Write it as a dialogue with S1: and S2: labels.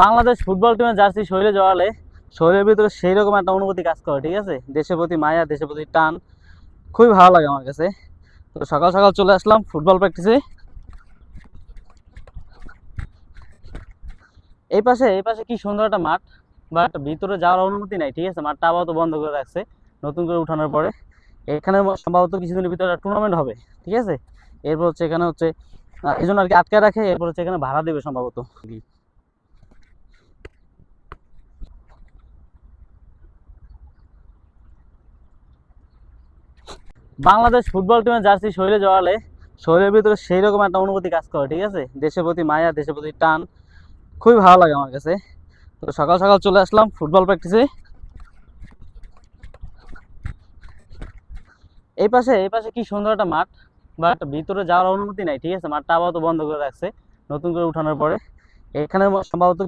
S1: Bangladesh football টিমের jersey শরীরে জড়ালে শরীরের ভিতরে সেই রকম একটা অনুভূতি কাজ করে, ঠিক আছে। দেশের প্রতি মায়া, দেশের প্রতি টান খুবই ভালো লাগে আমার কাছে। তো সকাল সকাল চলে আসলাম ফুটবল প্র্যাকটিসে। এই পাশে কি সুন্দর একটা মাঠ, বাট ভিতরে যাওয়ার অনুমতি নাই, ঠিক আছে। মাঠটা আপাতত বন্ধ করে রাখছে নতুন করে উঠানোর পরে। এখানে সম্ভবত কিছুদিনের ভিতরে টুর্নামেন্ট হবে, ঠিক আছে। এরপর হচ্ছে এখানে হচ্ছে এই জন্য আর কি আটকে রাখে, এরপর হচ্ছে এখানে ভাড়া দেবে সম্ভবত। বাংলাদেশ ফুটবল টিমের জার্সি শরীরে জড়ালে শরীরের ভিতরে সেই রকম একটা অনুভূতি কাজ করে, ঠিক আছে। দেশের প্রতি মায়া, দেশের প্রতি টান খুবই ভালো লাগে আমার কাছে। তো সকাল সকাল চলে আসলাম ফুটবল প্র্যাকটিসে। এই পাশে কি সুন্দর একটা মাঠ, বাট ভিতরে যাওয়ার অনুমতি নাই, ঠিক আছে। মাঠটা আপাতত বন্ধ করে রাখছে নতুন করে উঠানোর পরে। এখানে সম্ভবত